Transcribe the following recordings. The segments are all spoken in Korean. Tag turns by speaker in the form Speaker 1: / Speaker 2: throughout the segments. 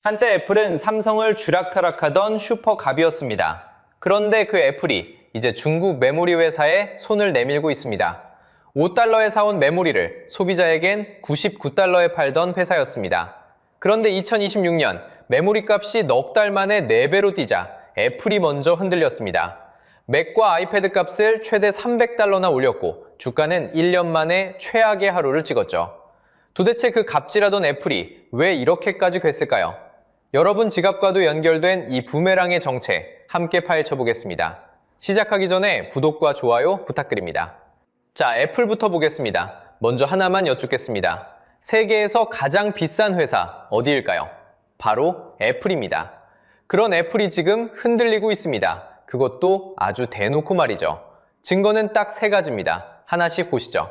Speaker 1: 한때 애플은 삼성을 쥐락펴락하던 슈퍼갑이었습니다. 그런데 그 애플이 이제 중국 메모리 회사에 손을 내밀고 있습니다. 5달러에 사온 메모리를 소비자에겐 99달러에 팔던 회사였습니다. 그런데 2026년 메모리 값이 넉 달 만에 4배로 뛰자 애플이 먼저 흔들렸습니다. 맥과 아이패드 값을 최대 300달러나 올렸고 주가는 1년 만에 최악의 하루를 찍었죠. 도대체 그 갑질하던 애플이 왜 이렇게까지 됐을까요? 여러분 지갑과도 연결된 이 부메랑의 정체 함께 파헤쳐보겠습니다. 시작하기 전에 구독과 좋아요 부탁드립니다. 자, 애플부터 보겠습니다. 먼저 하나만 여쭙겠습니다. 세계에서 가장 비싼 회사 어디일까요? 바로 애플입니다. 그런 애플이 지금 흔들리고 있습니다. 그것도 아주 대놓고 말이죠. 증거는 딱 3가지입니다. 하나씩 보시죠.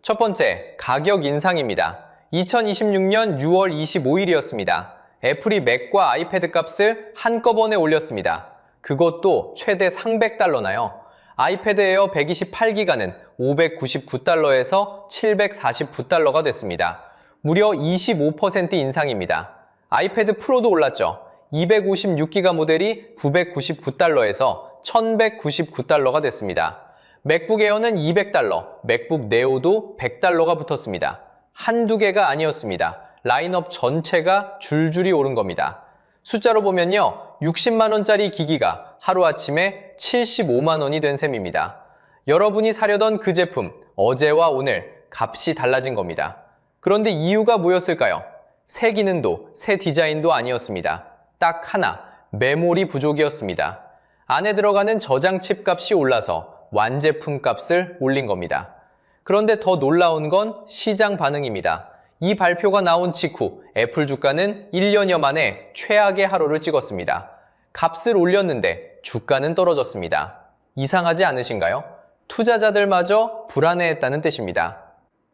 Speaker 1: 첫 번째, 가격 인상입니다. 2026년 6월 25일이었습니다. 애플이 맥과 아이패드 값을 한꺼번에 올렸습니다. 그것도 최대 300달러나요. 아이패드 에어 128기가는 599달러에서 749달러가 됐습니다. 무려 25% 인상입니다. 아이패드 프로도 올랐죠. 256기가 모델이 999달러에서 1199달러가 됐습니다. 맥북 에어는 200달러, 맥북 네오도 100달러가 붙었습니다. 한두 개가 아니었습니다. 라인업 전체가 줄줄이 오른 겁니다. 숫자로 보면요, 60만원짜리 기기가 하루아침에 75만원이 된 셈입니다. 여러분이 사려던 그 제품, 어제와 오늘 값이 달라진 겁니다. 그런데 이유가 뭐였을까요? 새 기능도 새 디자인도 아니었습니다. 딱 하나, 메모리 부족이었습니다. 안에 들어가는 저장 칩 값이 올라서 완제품 값을 올린 겁니다. 그런데 더 놀라운 건 시장 반응입니다. 이 발표가 나온 직후 애플 주가는 1년여 만에 최악의 하루를 찍었습니다. 값을 올렸는데 주가는 떨어졌습니다. 이상하지 않으신가요? 투자자들마저 불안해했다는 뜻입니다.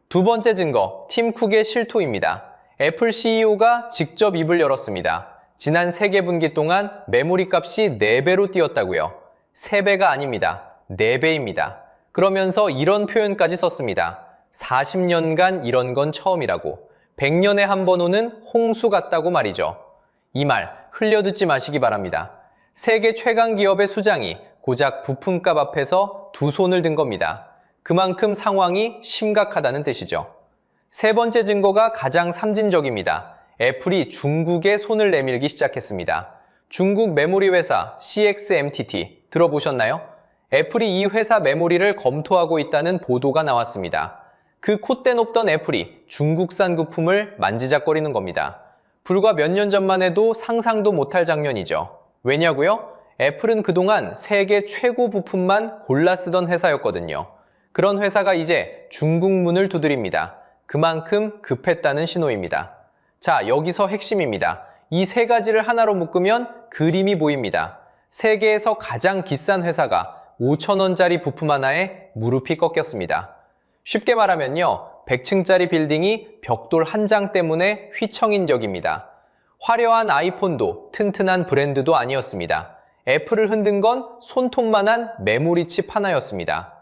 Speaker 1: 두 번째 증거, 팀 쿡의 실토입니다. 애플 CEO가 직접 입을 열었습니다. 지난 3개분기 동안 메모리 값이 4배로 뛰었다고요. 3배가 아닙니다. 4배입니다. 그러면서 이런 표현까지 썼습니다. 40년간 이런 건 처음이라고. 100년에 한 번 오는 홍수 같다고 말이죠. 이 말 흘려듣지 마시기 바랍니다. 세계 최강 기업의 수장이 고작 부품값 앞에서 두 손을 든 겁니다. 그만큼 상황이 심각하다는 뜻이죠. 세 번째 증거가 가장 삼진적입니다. 애플이 중국에 손을 내밀기 시작했습니다. 중국 메모리 회사 CXMTT 들어보셨나요? 애플이 이 회사 메모리를 검토하고 있다는 보도가 나왔습니다. 그 콧대 높던 애플이 중국산 부품을 만지작거리는 겁니다. 불과 몇 년 전만 해도 상상도 못할 장면이죠. 왜냐고요? 애플은 그동안 세계 최고 부품만 골라 쓰던 회사였거든요. 그런 회사가 이제 중국 문을 두드립니다. 그만큼 급했다는 신호입니다. 자, 여기서 핵심입니다. 이 3가지를 하나로 묶으면 그림이 보입니다. 세계에서 가장 비싼 회사가 5,000원짜리 부품 하나에 무릎이 꺾였습니다. 쉽게 말하면요, 100층짜리 빌딩이 벽돌 한 장 때문에 휘청인 격입니다. 화려한 아이폰도 튼튼한 브랜드도 아니었습니다. 애플을 흔든 건 손톱만한 메모리 칩 하나였습니다.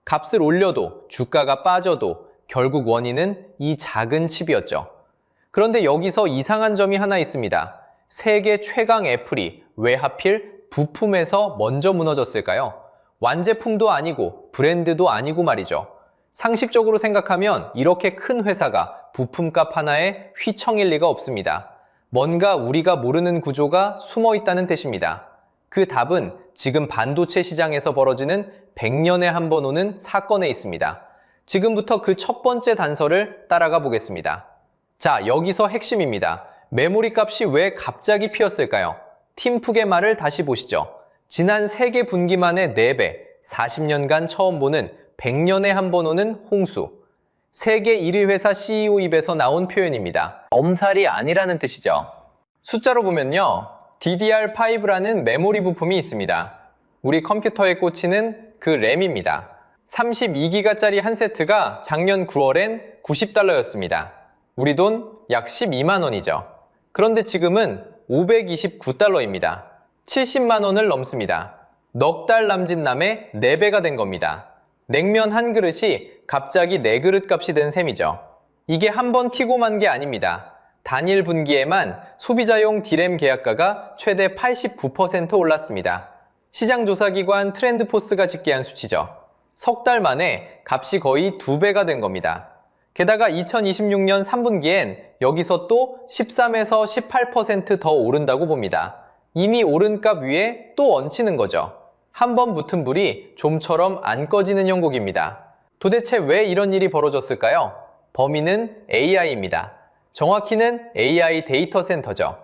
Speaker 1: 값을 올려도 주가가 빠져도 결국 원인은 이 작은 칩이었죠. 그런데 여기서 이상한 점이 하나 있습니다. 세계 최강 애플이 왜 하필 부품에서 먼저 무너졌을까요? 완제품도 아니고 브랜드도 아니고 말이죠. 상식적으로 생각하면 이렇게 큰 회사가 부품값 하나에 휘청일 리가 없습니다. 뭔가 우리가 모르는 구조가 숨어 있다는 뜻입니다. 그 답은 지금 반도체 시장에서 벌어지는 100년에 한 번 오는 사건에 있습니다. 지금부터 그 첫 번째 단서를 따라가 보겠습니다. 자, 여기서 핵심입니다. 메모리 값이 왜 갑자기 피었을까요? 팀 쿡의 말을 다시 보시죠. 지난 3개 분기 만에 4배, 40년간 처음 보는 100년에 한 번 오는 홍수. 세계 1위 회사 CEO 입에서 나온 표현입니다. 엄살이 아니라는 뜻이죠. 숫자로 보면요, DDR5라는 메모리 부품이 있습니다. 우리 컴퓨터에 꽂히는 그 램입니다. 32기가짜리 한 세트가 작년 9월엔 90달러였습니다. 우리 돈 약 12만원이죠. 그런데 지금은 529달러입니다. 70만원을 넘습니다. 넉 달 남짓 남의 4배가 된 겁니다. 냉면 한 그릇이 갑자기 4그릇 값이 된 셈이죠. 이게 한 번 튀고 만 게 아닙니다. 단일 분기에만 소비자용 D램 계약가가 최대 89% 올랐습니다. 시장조사기관 트렌드포스가 집계한 수치죠. 석 달 만에 값이 거의 2배가 된 겁니다. 게다가 2026년 3분기엔 여기서 또 13에서 18% 더 오른다고 봅니다. 이미 오른 값 위에 또 얹히는 거죠. 한번 붙은 불이 좀처럼 안 꺼지는 형국입니다. 도대체 왜 이런 일이 벌어졌을까요? 범인은 AI입니다. 정확히는 AI 데이터 센터죠.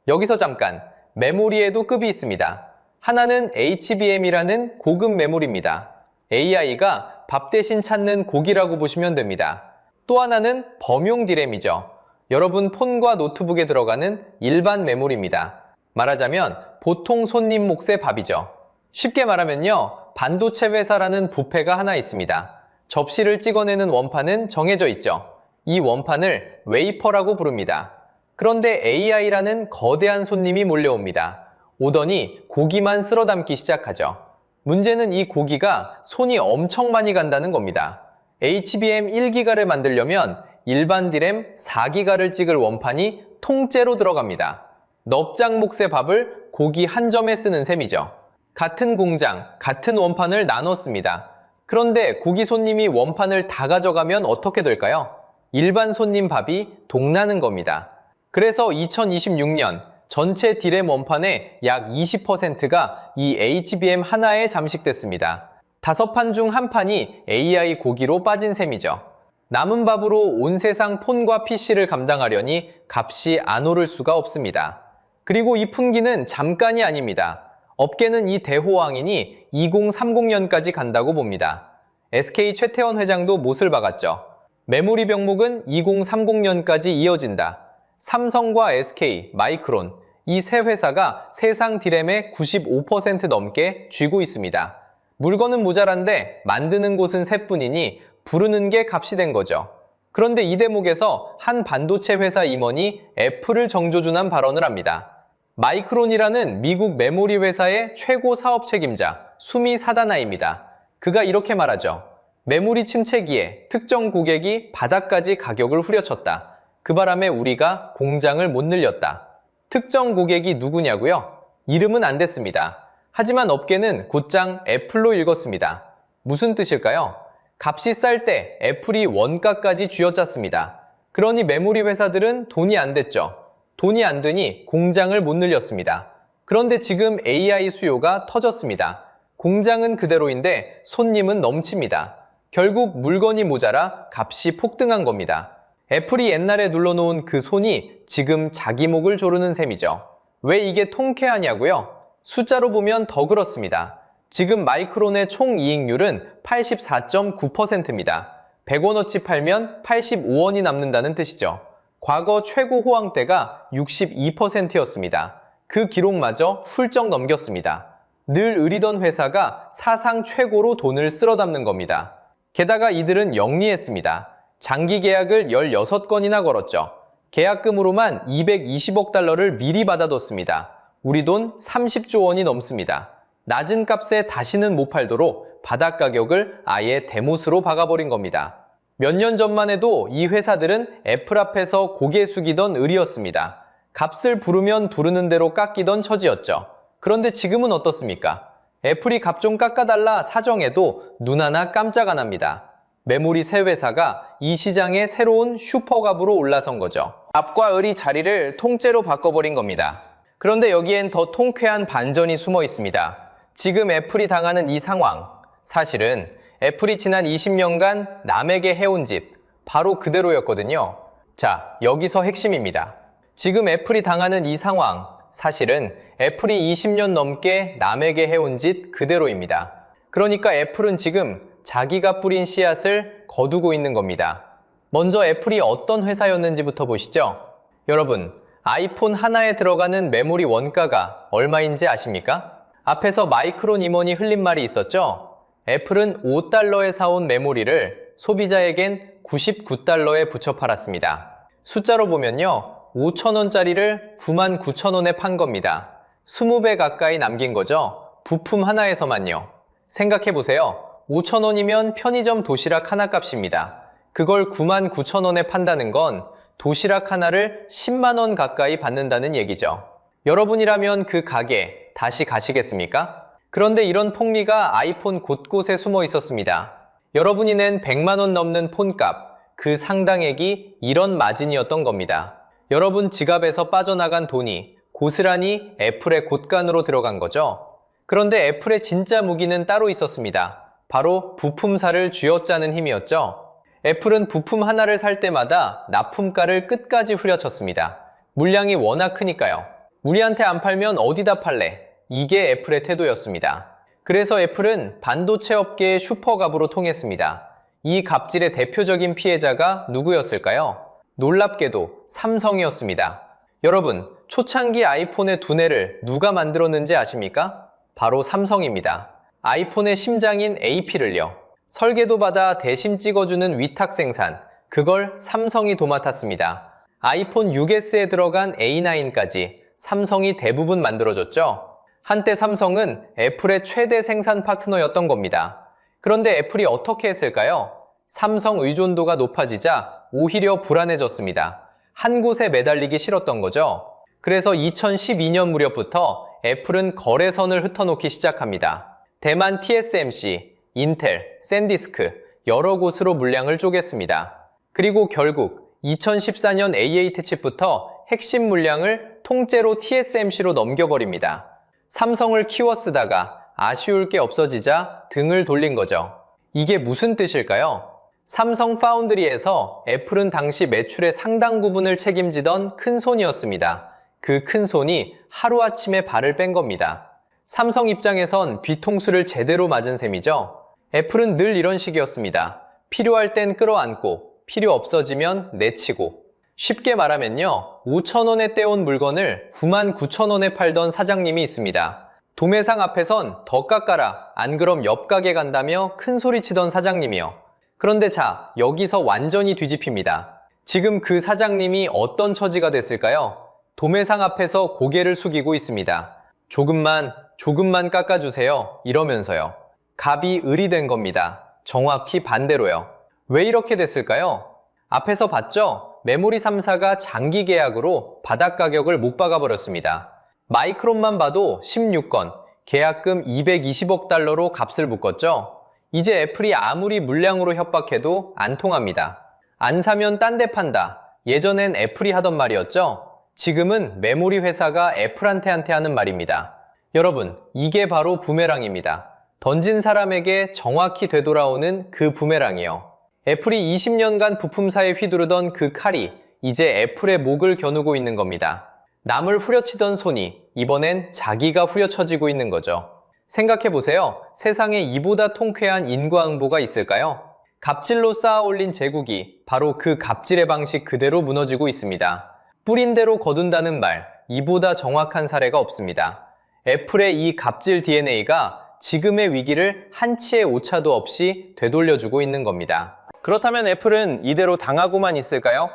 Speaker 1: 여기서 잠깐, 메모리에도 급이 있습니다. 하나는 HBM이라는 고급 메모리입니다. AI가 밥 대신 찾는 고기라고 보시면 됩니다. 또 하나는 범용 D램이죠. 여러분 폰과 노트북에 들어가는 일반 메모리입니다. 말하자면 보통 손님 몫의 밥이죠. 쉽게 말하면요, 반도체 회사라는 부패가 하나 있습니다. 접시를 찍어내는 원판은 정해져 있죠. 이 원판을 웨이퍼라고 부릅니다. 그런데 AI라는 거대한 손님이 몰려옵니다. 오더니 고기만 쓸어 담기 시작하죠. 문제는 이 고기가 손이 엄청 많이 간다는 겁니다. HBM 1기가를 만들려면 일반 D램 4기가를 찍을 원판이 통째로 들어갑니다. 넙장 몫의 밥을 고기 한 점에 쓰는 셈이죠. 같은 공장, 같은 원판을 나눴습니다. 그런데 고기 손님이 원판을 다 가져가면 어떻게 될까요? 일반 손님 밥이 동나는 겁니다. 그래서 2026년 전체 D램 원판의 약 20%가 이 HBM 하나에 잠식됐습니다. 5판 중 1판이 AI 고기로 빠진 셈이죠. 남은 밥으로 온 세상 폰과 PC를 감당하려니 값이 안 오를 수가 없습니다. 그리고 이 분기는 잠깐이 아닙니다. 업계는 이 대호황인이 2030년까지 간다고 봅니다. SK 최태원 회장도 못을 박았죠. 메모리 병목은 2030년까지 이어진다. 삼성과 SK, 마이크론, 이 세 회사가 세상 D램의 95% 넘게 쥐고 있습니다. 물건은 모자란데 만드는 곳은 세뿐이니 부르는 게 값이 된 거죠. 그런데 이 대목에서 한 반도체 회사 임원이 애플을 정조준한 발언을 합니다. 마이크론이라는 미국 메모리 회사의 최고 사업 책임자 수미 사다나입니다. 그가 이렇게 말하죠. 메모리 침체기에 특정 고객이 바닥까지 가격을 후려쳤다. 그 바람에 우리가 공장을 못 늘렸다. 특정 고객이 누구냐고요? 이름은 안 됐습니다. 하지만 업계는 곧장 애플로 읽었습니다. 무슨 뜻일까요? 값이 쌀 때 애플이 원가까지 쥐어짰습니다. 그러니 메모리 회사들은 돈이 안 됐죠. 돈이 안 되니 공장을 못 늘렸습니다. 그런데 지금 AI 수요가 터졌습니다. 공장은 그대로인데 손님은 넘칩니다. 결국 물건이 모자라 값이 폭등한 겁니다. 애플이 옛날에 눌러놓은 그 손이 지금 자기 목을 조르는 셈이죠. 왜 이게 통쾌하냐고요? 숫자로 보면 더 그렇습니다. 지금 마이크론의 총 이익률은 84.9%입니다. 100원어치 팔면 85원이 남는다는 뜻이죠. 과거 최고 호황 때가 62%였습니다. 그 기록마저 훌쩍 넘겼습니다. 늘 의리던 회사가 사상 최고로 돈을 쓸어 담는 겁니다. 게다가 이들은 영리했습니다. 장기 계약을 16건이나 걸었죠. 계약금으로만 220억 달러를 미리 받아뒀습니다. 우리 돈 30조 원이 넘습니다. 낮은 값에 다시는 못 팔도록 바닥 가격을 아예 대못으로 박아버린 겁니다. 몇 년 전만 해도 이 회사들은 애플 앞에서 고개 숙이던 을이었습니다. 값을 부르면 부르는 대로 깎이던 처지였죠. 그런데 지금은 어떻습니까? 애플이 값 좀 깎아달라 사정해도 눈 하나 깜짝 안 합니다. 메모리 세 회사가 이 시장의 새로운 슈퍼갑으로 올라선 거죠. 값과 을이 자리를 통째로 바꿔버린 겁니다. 그런데 여기엔 더 통쾌한 반전이 숨어 있습니다. 지금 애플이 당하는 이 상황, 사실은 애플이 지난 20년간 남에게 해온 짓, 바로 그대로였거든요. 자, 여기서 핵심입니다. 지금 애플이 당하는 이 상황, 사실은 애플이 20년 넘게 남에게 해온 짓 그대로입니다. 그러니까 애플은 지금 자기가 뿌린 씨앗을 거두고 있는 겁니다. 먼저 애플이 어떤 회사였는지부터 보시죠. 여러분, 아이폰 하나에 들어가는 메모리 원가가 얼마인지 아십니까? 앞에서 마이크론 임원이 흘린 말이 있었죠? 애플은 5달러에 사온 메모리를 소비자에겐 99달러에 붙여 팔았습니다. 숫자로 보면요, 5,000원짜리를 99,000원에 판 겁니다. 20배 가까이 남긴 거죠? 부품 하나에서만요. 생각해보세요. 5,000원이면 편의점 도시락 하나 값입니다. 그걸 99,000원에 판다는 건 도시락 하나를 10만 원 가까이 받는다는 얘기죠. 여러분이라면 그 가게 다시 가시겠습니까? 그런데 이런 폭리가 아이폰 곳곳에 숨어 있었습니다. 여러분이 낸 100만 원 넘는 폰값, 그 상당액이 이런 마진이었던 겁니다. 여러분 지갑에서 빠져나간 돈이 고스란히 애플의 곳간으로 들어간 거죠. 그런데 애플의 진짜 무기는 따로 있었습니다. 바로 부품사를 쥐어짜는 힘이었죠. 애플은 부품 하나를 살 때마다 납품가를 끝까지 후려쳤습니다. 물량이 워낙 크니까요. 우리한테 안 팔면 어디다 팔래? 이게 애플의 태도였습니다. 그래서 애플은 반도체 업계의 슈퍼갑으로 통했습니다. 이 갑질의 대표적인 피해자가 누구였을까요? 놀랍게도 삼성이었습니다. 여러분, 초창기 아이폰의 두뇌를 누가 만들었는지 아십니까? 바로 삼성입니다. 아이폰의 심장인 AP를요. 설계도 받아 대신 찍어주는 위탁 생산, 그걸 삼성이 도맡았습니다. 아이폰 6S에 들어간 A9까지 삼성이 대부분 만들어줬죠. 한때 삼성은 애플의 최대 생산 파트너였던 겁니다. 그런데 애플이 어떻게 했을까요? 삼성 의존도가 높아지자 오히려 불안해졌습니다. 한 곳에 매달리기 싫었던 거죠. 그래서 2012년 무렵부터 애플은 거래선을 흩어놓기 시작합니다. 대만 TSMC, 인텔, 샌디스크 여러 곳으로 물량을 쪼갰습니다. 그리고 결국 2014년 A8 칩부터 핵심 물량을 통째로 TSMC로 넘겨버립니다. 삼성을 키워쓰다가 아쉬울 게 없어지자 등을 돌린 거죠. 이게 무슨 뜻일까요? 삼성 파운드리에서 애플은 당시 매출의 상당 부분을 책임지던 큰손이었습니다. 그 큰손이 하루아침에 발을 뺀 겁니다. 삼성 입장에선 뒤통수를 제대로 맞은 셈이죠. 애플은 늘 이런 식이었습니다. 필요할 땐 끌어안고 필요 없어지면 내치고. 쉽게 말하면요, 5,000원에 떼온 물건을 99,000원에 팔던 사장님이 있습니다. 도매상 앞에선 더 깎아라, 안 그럼 옆 가게 간다며 큰 소리 치던 사장님이요. 그런데 자, 여기서 완전히 뒤집힙니다. 지금 그 사장님이 어떤 처지가 됐을까요? 도매상 앞에서 고개를 숙이고 있습니다. 조금만 깎아주세요. 이러면서요. 갑이 을이 된 겁니다. 정확히 반대로요. 왜 이렇게 됐을까요? 앞에서 봤죠? 메모리 3사가 장기 계약으로 바닥 가격을 못 박아버렸습니다. 마이크론만 봐도 16건, 계약금 220억 달러로 값을 묶었죠? 이제 애플이 아무리 물량으로 협박해도 안 통합니다. 안 사면 딴 데 판다. 예전엔 애플이 하던 말이었죠? 지금은 메모리 회사가 애플한테 하는 말입니다. 여러분, 이게 바로 부메랑입니다. 던진 사람에게 정확히 되돌아오는 그 부메랑이요. 애플이 20년간 부품사에 휘두르던 그 칼이 이제 애플의 목을 겨누고 있는 겁니다. 남을 후려치던 손이 이번엔 자기가 후려쳐지고 있는 거죠. 생각해보세요. 세상에 이보다 통쾌한 인과응보가 있을까요? 갑질로 쌓아 올린 제국이 바로 그 갑질의 방식 그대로 무너지고 있습니다. 뿌린 대로 거둔다는 말, 이보다 정확한 사례가 없습니다. 애플의 이 갑질 DNA가 지금의 위기를 한치의 오차도 없이 되돌려주고 있는 겁니다. 그렇다면 애플은 이대로 당하고만 있을까요?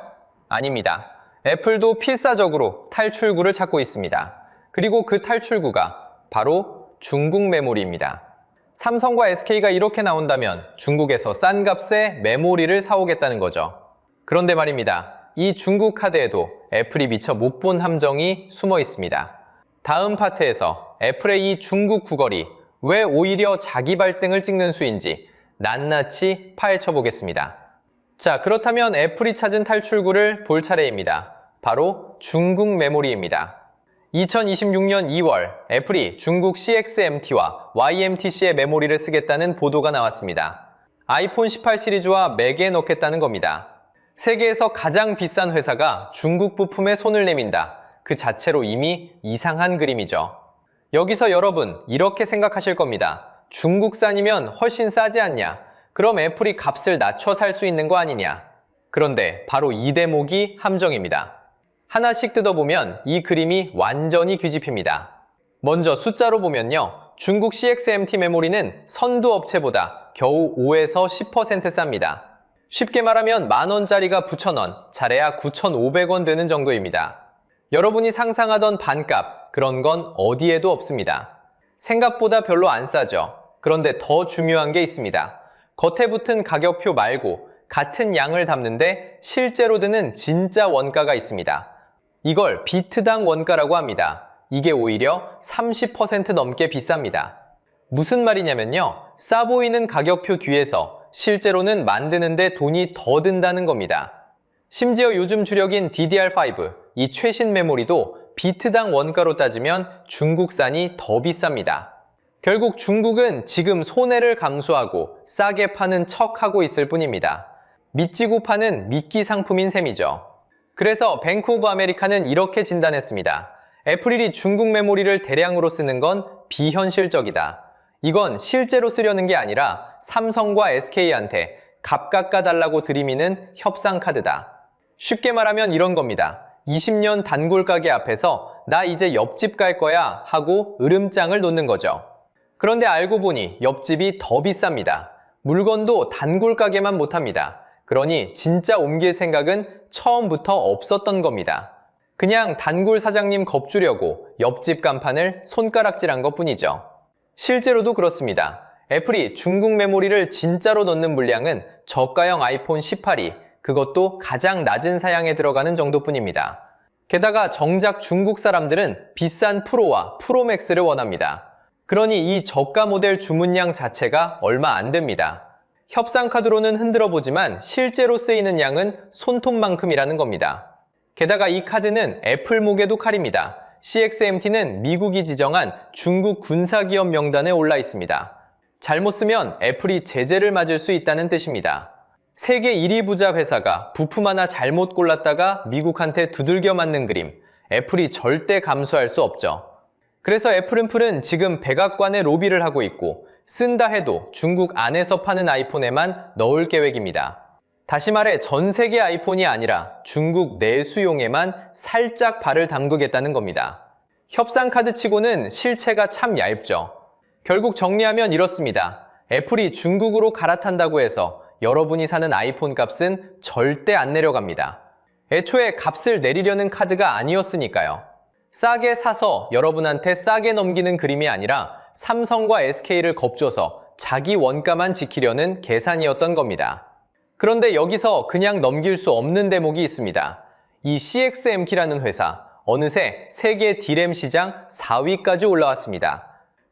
Speaker 1: 아닙니다. 애플도 필사적으로 탈출구를 찾고 있습니다. 그리고 그 탈출구가 바로 중국 메모리입니다. 삼성과 SK가 이렇게 나온다면 중국에서 싼 값에 메모리를 사오겠다는 거죠. 그런데 말입니다. 이 중국 카드에도 애플이 미처 못 본 함정이 숨어 있습니다. 다음 파트에서 애플의 이 중국 구걸이 왜 오히려 자기 발등을 찍는 수인지 낱낱이 파헤쳐 보겠습니다. 자, 그렇다면 애플이 찾은 탈출구를 볼 차례입니다. 바로 중국 메모리입니다. 2026년 2월 애플이 중국 CXMT와 YMTC의 메모리를 쓰겠다는 보도가 나왔습니다. 아이폰 18 시리즈와 맥에 넣겠다는 겁니다. 세계에서 가장 비싼 회사가 중국 부품에 손을 내민다. 그 자체로 이미 이상한 그림이죠. 여기서 여러분 이렇게 생각하실 겁니다. 중국산이면 훨씬 싸지 않냐? 그럼 애플이 값을 낮춰 살 수 있는 거 아니냐? 그런데 바로 이 대목이 함정입니다. 하나씩 뜯어보면 이 그림이 완전히 뒤집힙니다. 먼저 숫자로 보면요. 중국 CXMT 메모리는 선두 업체보다 겨우 5에서 10% 쌉니다. 쉽게 말하면 만원짜리가 9,000원, 잘해야 9,500원 되는 정도입니다. 여러분이 상상하던 반값, 그런 건 어디에도 없습니다. 생각보다 별로 안 싸죠. 그런데 더 중요한 게 있습니다. 겉에 붙은 가격표 말고 같은 양을 담는데 실제로 드는 진짜 원가가 있습니다. 이걸 비트당 원가라고 합니다. 이게 오히려 30% 넘게 비쌉니다. 무슨 말이냐면요. 싸 보이는 가격표 뒤에서 실제로는 만드는데 돈이 더 든다는 겁니다. 심지어 요즘 주력인 DDR5, 이 최신 메모리도 비트당 원가로 따지면 중국산이 더 비쌉니다. 결국 중국은 지금 손해를 감수하고 싸게 파는 척하고 있을 뿐입니다. 믿지고 파는 미끼 상품인 셈이죠. 그래서 뱅크 오브 아메리카는 이렇게 진단했습니다. 애플이 중국 메모리를 대량으로 쓰는 건 비현실적이다. 이건 실제로 쓰려는 게 아니라 삼성과 SK한테 값 깎아달라고 들이미는 협상카드다. 쉽게 말하면 이런 겁니다. 20년 단골 가게 앞에서 나 이제 옆집 갈 거야 하고 으름장을 놓는 거죠. 그런데 알고 보니 옆집이 더 비쌉니다. 물건도 단골 가게만 못합니다. 그러니 진짜 옮길 생각은 처음부터 없었던 겁니다. 그냥 단골 사장님 겁주려고 옆집 간판을 손가락질한 것뿐이죠. 실제로도 그렇습니다. 애플이 중국 메모리를 진짜로 넣는 물량은 저가형 아이폰 18이 그것도 가장 낮은 사양에 들어가는 정도뿐입니다. 게다가 정작 중국 사람들은 비싼 프로와 프로맥스를 원합니다. 그러니 이 저가 모델 주문량 자체가 얼마 안 됩니다. 협상카드로는 흔들어 보지만 실제로 쓰이는 양은 손톱만큼이라는 겁니다. 게다가 이 카드는 애플 목에도 칼입니다. CXMT는 미국이 지정한 중국 군사기업 명단에 올라 있습니다. 잘못 쓰면 애플이 제재를 맞을 수 있다는 뜻입니다. 세계 1위 부자 회사가 부품 하나 잘못 골랐다가 미국한테 두들겨 맞는 그림, 애플이 절대 감수할 수 없죠. 그래서 애플은 지금 백악관에 로비를 하고 있고 쓴다 해도 중국 안에서 파는 아이폰에만 넣을 계획입니다. 다시 말해 전 세계 아이폰이 아니라 중국 내수용에만 살짝 발을 담그겠다는 겁니다. 협상카드 치고는 실체가 참 얇죠. 결국 정리하면 이렇습니다. 애플이 중국으로 갈아탄다고 해서 여러분이 사는 아이폰 값은 절대 안 내려갑니다. 애초에 값을 내리려는 카드가 아니었으니까요. 싸게 사서 여러분한테 싸게 넘기는 그림이 아니라 삼성과 SK를 겁줘서 자기 원가만 지키려는 계산이었던 겁니다. 그런데 여기서 그냥 넘길 수 없는 대목이 있습니다. 이 CXMT라는 회사, 어느새 세계 D램 시장 4위까지 올라왔습니다.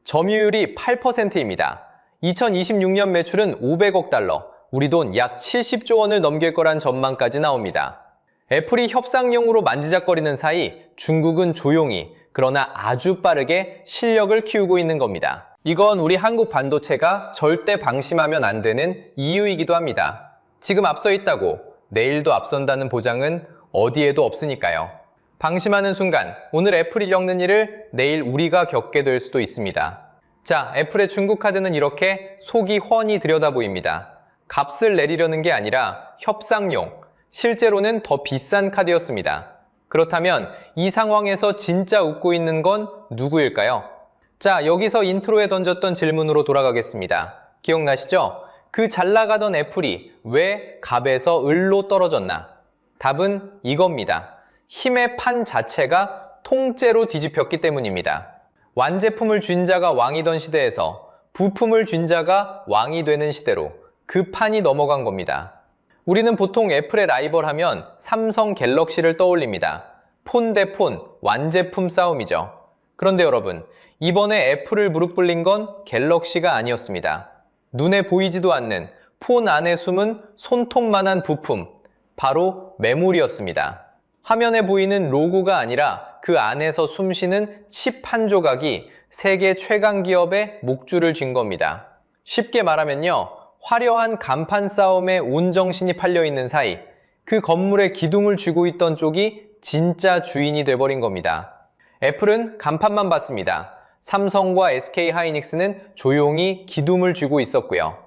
Speaker 1: 점유율이 8%입니다. 2026년 매출은 500억 달러, 우리 돈 약 70조 원을 넘길 거란 전망까지 나옵니다. 애플이 협상용으로 만지작거리는 사이 중국은 조용히 그러나 아주 빠르게 실력을 키우고 있는 겁니다. 이건 우리 한국 반도체가 절대 방심하면 안 되는 이유이기도 합니다. 지금 앞서 있다고 내일도 앞선다는 보장은 어디에도 없으니까요. 방심하는 순간 오늘 애플이 겪는 일을 내일 우리가 겪게 될 수도 있습니다. 자, 애플의 중국 카드는 이렇게 속이 훤히 들여다 보입니다. 값을 내리려는 게 아니라 협상용, 실제로는 더 비싼 카드였습니다. 그렇다면 이 상황에서 진짜 웃고 있는 건 누구일까요? 자, 여기서 인트로에 던졌던 질문으로 돌아가겠습니다. 기억나시죠? 그 잘 나가던 애플이 왜 갑에서 을로 떨어졌나? 답은 이겁니다. 힘의 판 자체가 통째로 뒤집혔기 때문입니다. 완제품을 쥔 자가 왕이던 시대에서 부품을 쥔 자가 왕이 되는 시대로 그 판이 넘어간 겁니다. 우리는 보통 애플의 라이벌 하면 삼성 갤럭시를 떠올립니다. 폰 대 폰, 완제품 싸움이죠. 그런데 여러분, 이번에 애플을 무릎 꿇린 건 갤럭시가 아니었습니다. 눈에 보이지도 않는 폰 안에 숨은 손톱만한 부품, 바로 메모리였습니다. 화면에 보이는 로고가 아니라 그 안에서 숨쉬는 칩 한 조각이 세계 최강 기업의 목줄을 쥔 겁니다. 쉽게 말하면요, 화려한 간판 싸움에 온 정신이 팔려있는 사이 그 건물의 기둥을 쥐고 있던 쪽이 진짜 주인이 돼버린 겁니다. 애플은 간판만 봤습니다. 삼성과 SK하이닉스는 조용히 기둥을 쥐고 있었고요.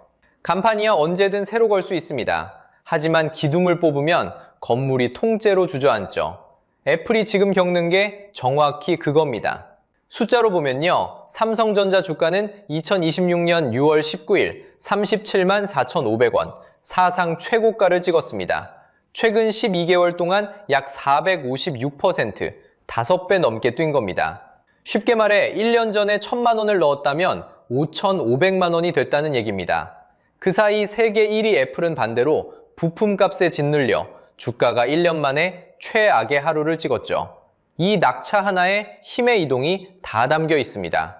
Speaker 1: 간판이야 언제든 새로 걸 수 있습니다. 하지만 기둥을 뽑으면 건물이 통째로 주저앉죠. 애플이 지금 겪는 게 정확히 그겁니다. 숫자로 보면요, 삼성전자 주가는 2026년 6월 19일 37만 4,500원, 사상 최고가를 찍었습니다. 최근 12개월 동안 약 456%, 5배 넘게 뛴 겁니다. 쉽게 말해 1년 전에 1,000만 원을 넣었다면 5,500만 원이 됐다는 얘기입니다. 그 사이 세계 1위 애플은 반대로 부품값에 짓눌려 주가가 1년 만에 최악의 하루를 찍었죠. 이 낙차 하나에 힘의 이동이 다 담겨 있습니다.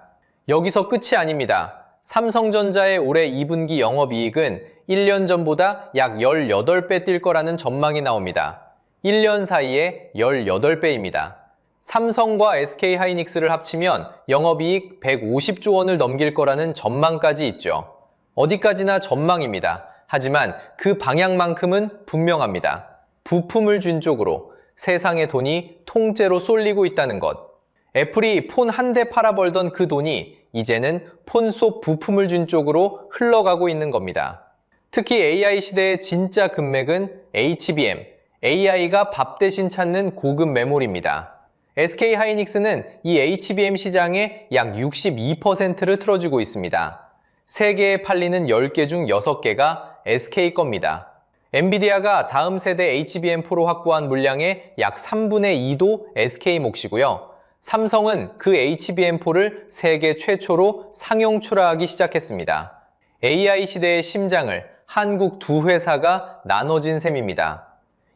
Speaker 1: 여기서 끝이 아닙니다. 삼성전자의 올해 2분기 영업이익은 1년 전보다 약 18배 뛸 거라는 전망이 나옵니다. 1년 사이에 18배입니다. 삼성과 SK하이닉스를 합치면 영업이익 150조 원을 넘길 거라는 전망까지 있죠. 어디까지나 전망입니다. 하지만 그 방향만큼은 분명합니다. 부품을 준 쪽으로 세상의 돈이 통째로 쏠리고 있다는 것. 애플이 폰 한 대 팔아 벌던 그 돈이 이제는 폰 속 부품을 준 쪽으로 흘러가고 있는 겁니다. 특히 AI 시대의 진짜 금맥은 HBM, AI가 밥 대신 찾는 고급 메모리입니다. SK하이닉스는 이 HBM 시장의 약 62%를 틀어주고 있습니다. 세계에 팔리는 10개 중 6개가 SK 겁니다. 엔비디아가 다음 세대 HBM4로 확보한 물량의 약 3분의 2도 SK 몫이고요. 삼성은 그 HBM4를 세계 최초로 상용 출하하기 시작했습니다. AI 시대의 심장을 한국 두 회사가 나눠진 셈입니다.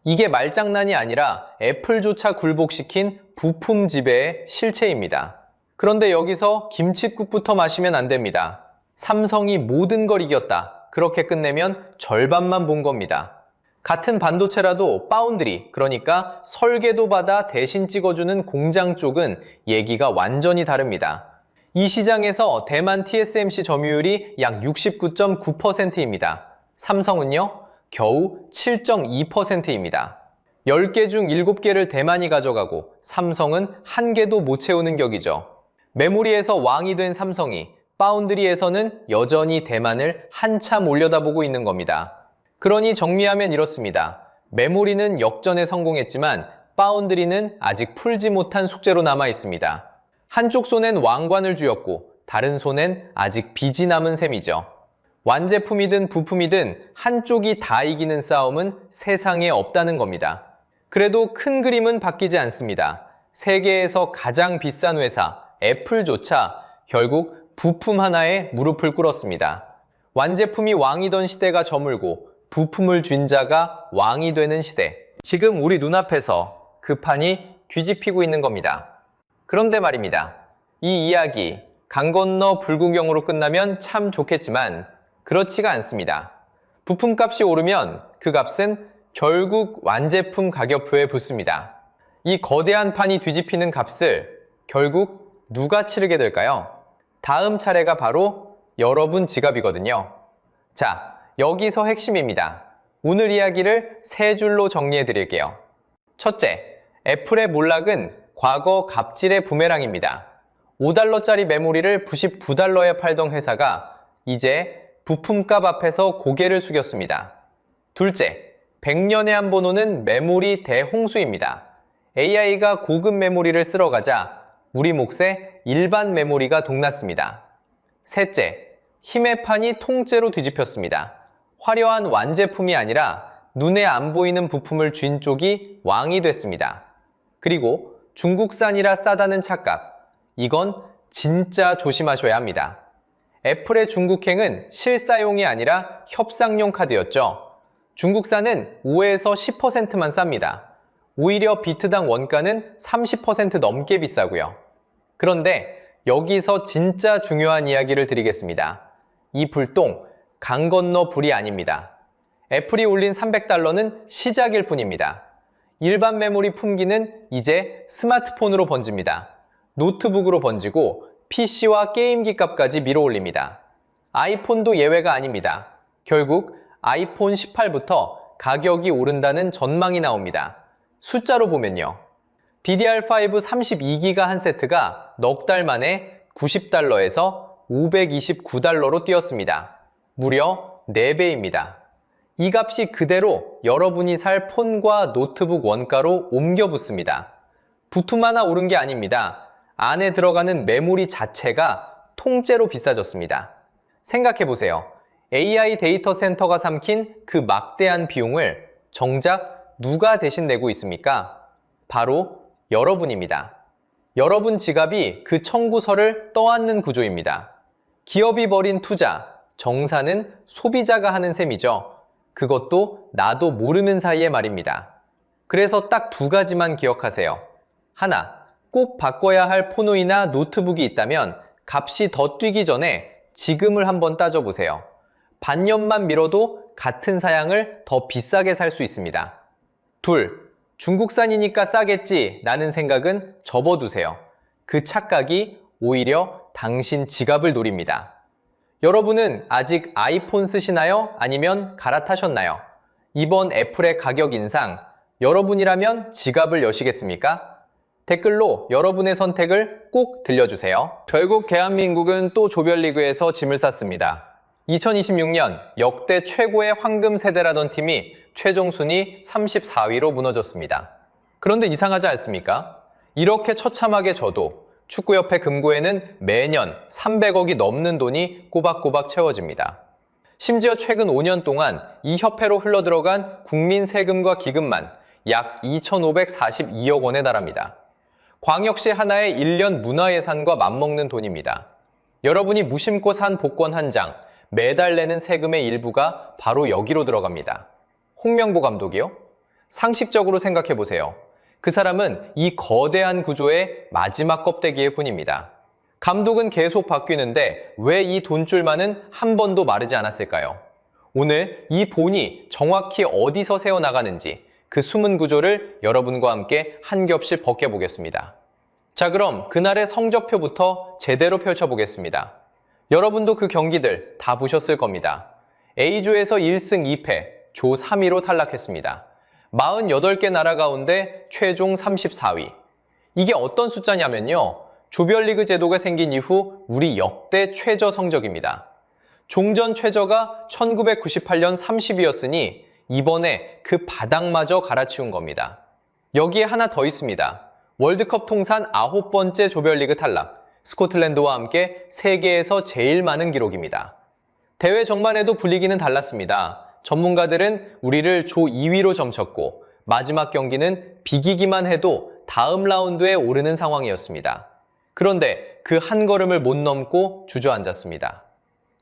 Speaker 1: 이게 말장난이 아니라 애플조차 굴복시킨 부품 지배의 실체입니다. 그런데 여기서 김칫국부터 마시면 안 됩니다. 삼성이 모든 걸 이겼다. 그렇게 끝내면 절반만 본 겁니다. 같은 반도체라도 파운드리, 그러니까 설계도 받아 대신 찍어주는 공장 쪽은 얘기가 완전히 다릅니다. 이 시장에서 대만 TSMC 점유율이 약 69.9%입니다. 삼성은요? 겨우 7.2%입니다. 10개 중 7개를 대만이 가져가고 삼성은 1개도 못 채우는 격이죠. 메모리에서 왕이 된 삼성이 파운드리에서는 여전히 대만을 한참 올려다보고 있는 겁니다. 그러니 정리하면 이렇습니다. 메모리는 역전에 성공했지만 파운드리는 아직 풀지 못한 숙제로 남아 있습니다. 한쪽 손엔 왕관을 쥐었고 다른 손엔 아직 빚이 남은 셈이죠. 완제품이든 부품이든 한쪽이 다 이기는 싸움은 세상에 없다는 겁니다. 그래도 큰 그림은 바뀌지 않습니다. 세계에서 가장 비싼 회사 애플조차 결국 부품 하나에 무릎을 꿇었습니다. 완제품이 왕이던 시대가 저물고 부품을 쥔 자가 왕이 되는 시대. 지금 우리 눈앞에서 그 판이 뒤집히고 있는 겁니다. 그런데 말입니다. 이 이야기 강 건너 불구경으로 끝나면 참 좋겠지만 그렇지가 않습니다. 부품값이 오르면 그 값은 결국 완제품 가격표에 붙습니다. 이 거대한 판이 뒤집히는 값을 결국 누가 치르게 될까요? 다음 차례가 바로 여러분 지갑이거든요. 자, 여기서 핵심입니다. 오늘 이야기를 세 줄로 정리해 드릴게요. 첫째, 애플의 몰락은 과거 갑질의 부메랑입니다. 5달러짜리 메모리를 99달러에 팔던 회사가 이제 부품값 앞에서 고개를 숙였습니다. 둘째, 100년에 한 번 오는 메모리 대홍수입니다. AI가 고급 메모리를 쓸어가자 우리 몫에 일반 메모리가 동났습니다. 셋째, 힘의 판이 통째로 뒤집혔습니다. 화려한 완제품이 아니라 눈에 안 보이는 부품을 쥔 쪽이 왕이 됐습니다. 그리고 중국산이라 싸다는 착각, 이건 진짜 조심하셔야 합니다. 애플의 중국행은 실사용이 아니라 협상용 카드였죠. 중국산은 5에서 10%만 쌉니다. 오히려 비트당 원가는 30% 넘게 비싸고요. 그런데 여기서 진짜 중요한 이야기를 드리겠습니다. 이 불똥, 강 건너 불이 아닙니다. 애플이 올린 300달러는 시작일 뿐입니다. 일반 메모리 품귀는 이제 스마트폰으로 번집니다. 노트북으로 번지고 PC와 게임기 값까지 밀어올립니다. 아이폰도 예외가 아닙니다. 결국 아이폰 18부터 가격이 오른다는 전망이 나옵니다. 숫자로 보면요. DDR5 32기가 한 세트가 넉 달 만에 90달러에서 529달러로 뛰었습니다. 무려 4배입니다. 이 값이 그대로 여러분이 살 폰과 노트북 원가로 옮겨 붙습니다. 부품 하나 오른 게 아닙니다. 안에 들어가는 메모리 자체가 통째로 비싸졌습니다. 생각해보세요. AI 데이터 센터가 삼킨 그 막대한 비용을 정작 누가 대신 내고 있습니까? 바로 여러분입니다. 여러분 지갑이 그 청구서를 떠안는 구조입니다. 기업이 벌인 투자, 정산은 소비자가 하는 셈이죠. 그것도 나도 모르는 사이에 말입니다. 그래서 딱 두 가지만 기억하세요. 하나, 꼭 바꿔야 할 폰오이나 노트북이 있다면 값이 더 뛰기 전에 지금을 한번 따져보세요. 반년만 미뤄도 같은 사양을 더 비싸게 살 수 있습니다. 둘, 중국산이니까 싸겠지 라는 생각은 접어두세요. 그 착각이 오히려 당신 지갑을 노립니다. 여러분은 아직 아이폰 쓰시나요? 아니면 갈아타셨나요? 이번 애플의 가격 인상, 여러분이라면 지갑을 여시겠습니까? 댓글로 여러분의 선택을 꼭 들려주세요. 결국 대한민국은 또 조별리그에서 짐을 쌌습니다. 2026년 역대 최고의 황금 세대라던 팀이 최종 순위 34위로 무너졌습니다. 그런데 이상하지 않습니까? 이렇게 처참하게 져도 축구협회 금고에는 매년 300억이 넘는 돈이 꼬박꼬박 채워집니다. 심지어 최근 5년 동안 이 협회로 흘러들어간 국민 세금과 기금만 약 2,542억 원에 달합니다. 광역시 하나의 1년 문화예산과 맞먹는 돈입니다. 여러분이 무심코 산 복권 한 장, 매달 내는 세금의 일부가 바로 여기로 들어갑니다. 홍명보 감독이요? 상식적으로 생각해보세요. 그 사람은 이 거대한 구조의 마지막 껍데기일 뿐입니다. 감독은 계속 바뀌는데 왜 이 돈줄만은 한 번도 마르지 않았을까요? 오늘 이 본이 정확히 어디서 새어나가는지 그 숨은 구조를 여러분과 함께 한 겹씩 벗겨보겠습니다. 자, 그럼 그날의 성적표부터 제대로 펼쳐보겠습니다. 여러분도 그 경기들 다 보셨을 겁니다. A조에서 1승 2패, 조 3위로 탈락했습니다. 48개 나라 가운데 최종 34위. 이게 어떤 숫자냐면요. 조별리그 제도가 생긴 이후 우리 역대 최저 성적입니다. 종전 최저가 1998년 30위였으니 이번에 그 바닥마저 갈아치운 겁니다. 여기에 하나 더 있습니다. 월드컵 통산 9번째 조별리그 탈락, 스코틀랜드와 함께 세계에서 제일 많은 기록입니다. 대회 전반에도 분위기는 달랐습니다. 전문가들은 우리를 조 2위로 점쳤고 마지막 경기는 비기기만 해도 다음 라운드에 오르는 상황이었습니다. 그런데 그 한 걸음을 못 넘고 주저앉았습니다.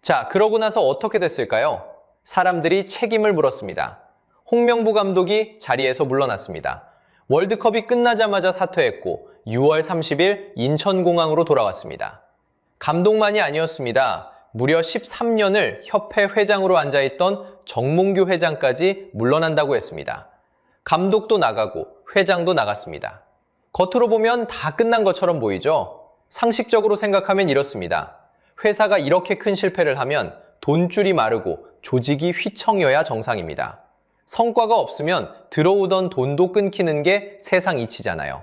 Speaker 1: 자, 그러고 나서 어떻게 됐을까요? 사람들이 책임을 물었습니다. 홍명보 감독이 자리에서 물러났습니다. 월드컵이 끝나자마자 사퇴했고 6월 30일 인천공항으로 돌아왔습니다. 감독만이 아니었습니다. 무려 13년을 협회 회장으로 앉아있던 정몽규 회장까지 물러난다고 했습니다. 감독도 나가고 회장도 나갔습니다. 겉으로 보면 다 끝난 것처럼 보이죠? 상식적으로 생각하면 이렇습니다. 회사가 이렇게 큰 실패를 하면 돈줄이 마르고 조직이 휘청여야 정상입니다. 성과가 없으면 들어오던 돈도 끊기는 게 세상 이치잖아요.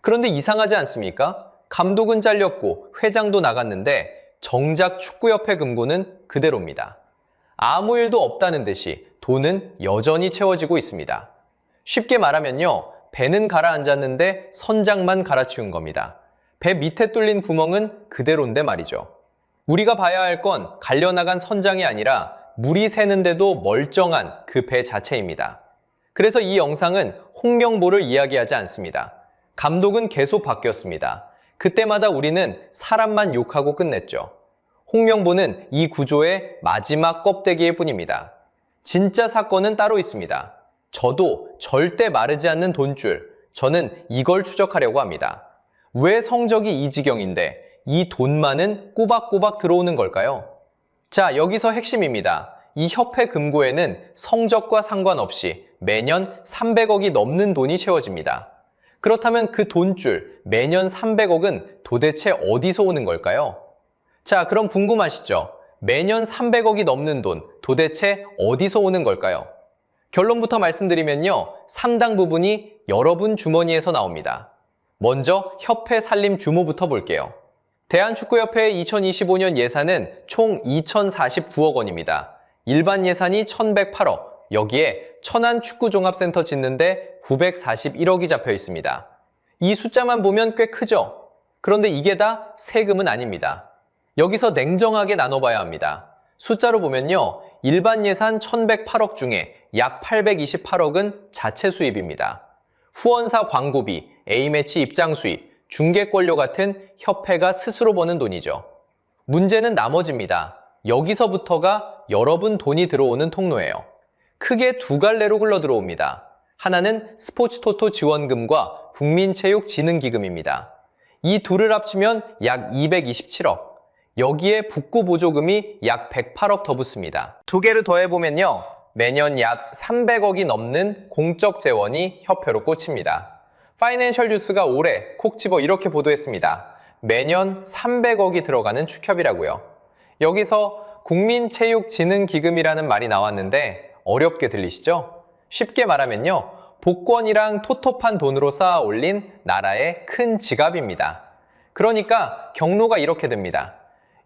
Speaker 1: 그런데 이상하지 않습니까? 감독은 잘렸고 회장도 나갔는데 정작 축구협회 금고는 그대로입니다. 아무 일도 없다는 듯이 돈은 여전히 채워지고 있습니다. 쉽게 말하면요. 배는 가라앉았는데 선장만 갈아치운 겁니다. 배 밑에 뚫린 구멍은 그대로인데 말이죠. 우리가 봐야 할 건 갈려나간 선장이 아니라 물이 새는데도 멀쩡한 그 배 자체입니다. 그래서 이 영상은 홍명보를 이야기하지 않습니다. 감독은 계속 바뀌었습니다. 그때마다 우리는 사람만 욕하고 끝냈죠. 홍명보는 이 구조의 마지막 껍데기일 뿐입니다. 진짜 사건은 따로 있습니다. 저도 절대 마르지 않는 돈줄, 저는 이걸 추적하려고 합니다. 왜 성적이 이 지경인데 이 돈만은 꼬박꼬박 들어오는 걸까요? 자, 여기서 핵심입니다. 이 협회 금고에는 성적과 상관없이 매년 300억이 넘는 돈이 채워집니다. 그렇다면 그 돈줄, 매년 300억은 도대체 어디서 오는 걸까요? 자, 그럼 궁금하시죠? 매년 300억이 넘는 돈, 도대체 어디서 오는 걸까요? 결론부터 말씀드리면요. 상당 부분이 여러분 주머니에서 나옵니다. 먼저 협회 살림 규모부터 볼게요. 대한축구협회의 2025년 예산은 총 2,049억 원입니다. 일반 예산이 1,108억, 여기에 천안축구종합센터 짓는데 941억이 잡혀 있습니다. 이 숫자만 보면 꽤 크죠? 그런데 이게 다 세금은 아닙니다. 여기서 냉정하게 나눠봐야 합니다. 숫자로 보면요. 일반 예산 1,108억 중에 약 828억은 자체 수입입니다. 후원사 광고비, A매치 입장 수입, 중개권료 같은 협회가 스스로 버는 돈이죠. 문제는 나머지입니다. 여기서부터가 여러분 돈이 들어오는 통로예요. 크게 두 갈래로 흘러들어옵니다. 하나는 스포츠토토 지원금과 국민체육진흥기금입니다. 이 둘을 합치면 약 227억. 여기에 북구보조금이 약 108억 더 붙습니다. 두 개를 더해보면요. 매년 약 300억이 넘는 공적 재원이 협회로 꽂힙니다. 파이낸셜 뉴스가 올해 콕 집어 이렇게 보도했습니다. 매년 300억이 들어가는 축협이라고요. 여기서 국민체육진흥기금이라는 말이 나왔는데 어렵게 들리시죠? 쉽게 말하면요. 복권이랑 토토판 돈으로 쌓아 올린 나라의 큰 지갑입니다. 그러니까 경로가 이렇게 됩니다.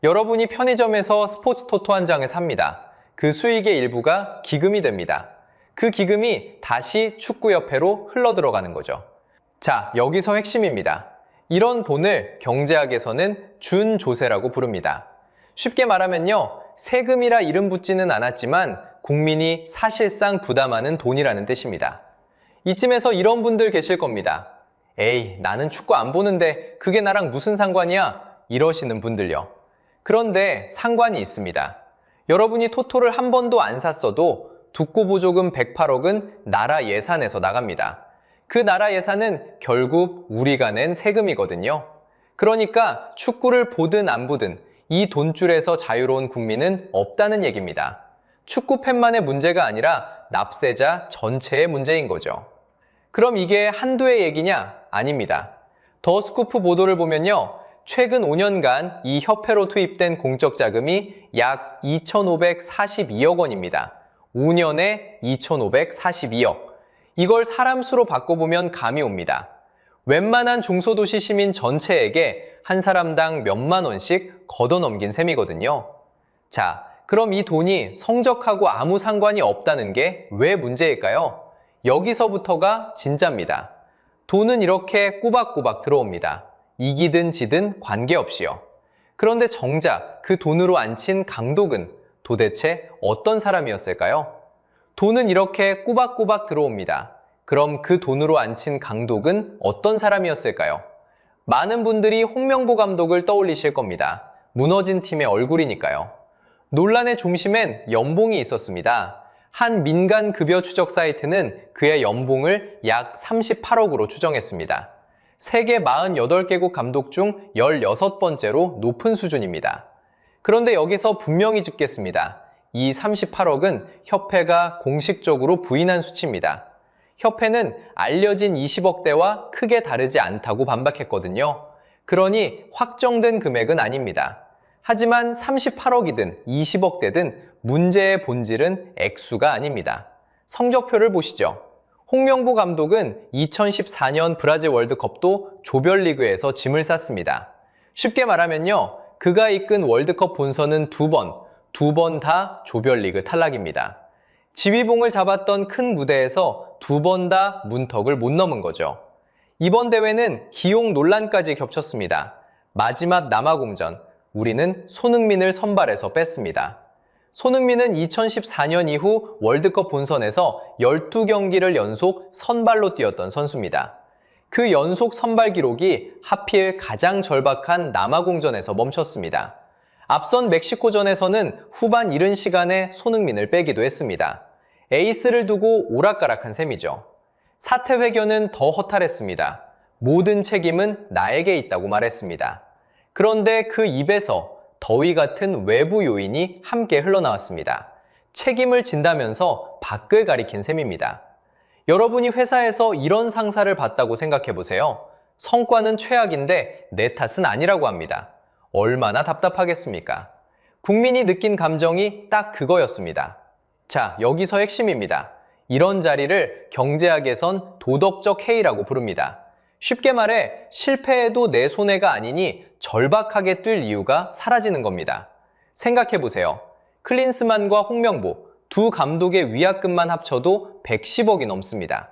Speaker 1: 여러분이 편의점에서 스포츠토토 한 장을 삽니다. 그 수익의 일부가 기금이 됩니다. 그 기금이 다시 축구협회로 흘러들어가는 거죠. 자, 여기서 핵심입니다. 이런 돈을 경제학에서는 준조세라고 부릅니다. 쉽게 말하면요. 세금이라 이름 붙지는 않았지만 국민이 사실상 부담하는 돈이라는 뜻입니다. 이쯤에서 이런 분들 계실 겁니다. 에이, 나는 축구 안 보는데 그게 나랑 무슨 상관이야? 이러시는 분들요. 그런데 상관이 있습니다. 여러분이 토토를 한 번도 안 샀어도 북구보조금 108억은 나라 예산에서 나갑니다. 그 나라 예산은 결국 우리가 낸 세금이거든요. 그러니까 축구를 보든 안 보든 이 돈줄에서 자유로운 국민은 없다는 얘기입니다. 축구 팬만의 문제가 아니라 납세자 전체의 문제인 거죠. 그럼 이게 한두의 얘기냐? 아닙니다. 더 스쿠프 보도를 보면요. 최근 5년간 이 협회로 투입된 공적 자금이 약 2,542억 원입니다. 5년에 2,542억. 이걸 사람 수로 바꿔보면 감이 옵니다. 웬만한 중소도시 시민 전체에게 한 사람당 몇만 원씩 걷어넘긴 셈이거든요. 자, 그럼 이 돈이 성적하고 아무 상관이 없다는 게 왜 문제일까요? 여기서부터가 진짜입니다. 돈은 이렇게 꼬박꼬박 들어옵니다. 이기든 지든 관계없이요. 그런데 정작 그 돈으로 앉힌 강독은 도대체 어떤 사람이었을까요? 돈은 이렇게 꼬박꼬박 들어옵니다. 그럼 그 돈으로 앉힌 강독은 어떤 사람이었을까요? 많은 분들이 홍명보 감독을 떠올리실 겁니다. 무너진 팀의 얼굴이니까요. 논란의 중심엔 연봉이 있었습니다. 한 민간 급여 추적 사이트는 그의 연봉을 약 38억으로 추정했습니다. 세계 48개국 감독 중 16번째로 높은 수준입니다. 그런데 여기서 분명히 짚겠습니다. 이 38억은 협회가 공식적으로 부인한 수치입니다. 협회는 알려진 20억대와 크게 다르지 않다고 반박했거든요. 그러니 확정된 금액은 아닙니다. 하지만 38억이든 20억대든 문제의 본질은 액수가 아닙니다. 성적표를 보시죠. 홍명보 감독은 2014년 브라질 월드컵도 조별리그에서 짐을 쌌습니다. 쉽게 말하면요. 그가 이끈 월드컵 본선은 두 번 다 조별리그 탈락입니다. 지휘봉을 잡았던 큰 무대에서 두 번 다 문턱을 못 넘은 거죠. 이번 대회는 기용 논란까지 겹쳤습니다. 마지막 남아공전, 우리는 손흥민을 선발해서 뺐습니다. 손흥민은 2014년 이후 월드컵 본선에서 12경기를 연속 선발로 뛰었던 선수입니다. 그 연속 선발 기록이 하필 가장 절박한 남아공전에서 멈췄습니다. 앞선 멕시코전에서는 후반 이른 시간에 손흥민을 빼기도 했습니다. 에이스를 두고 오락가락한 셈이죠. 사태 회견은 더 허탈했습니다. 모든 책임은 나에게 있다고 말했습니다. 그런데 그 입에서 더위 같은 외부 요인이 함께 흘러나왔습니다. 책임을 진다면서 밖을 가리킨 셈입니다. 여러분이 회사에서 이런 상사를 봤다고 생각해보세요. 성과는 최악인데 내 탓은 아니라고 합니다. 얼마나 답답하겠습니까? 국민이 느낀 감정이 딱 그거였습니다. 자, 여기서 핵심입니다. 이런 자리를 경제학에선 도덕적 해이라고 부릅니다. 쉽게 말해 실패해도 내 손해가 아니니 절박하게 뛸 이유가 사라지는 겁니다. 생각해보세요. 클린스만과 홍명보 두 감독의 위약금만 합쳐도 110억이 넘습니다.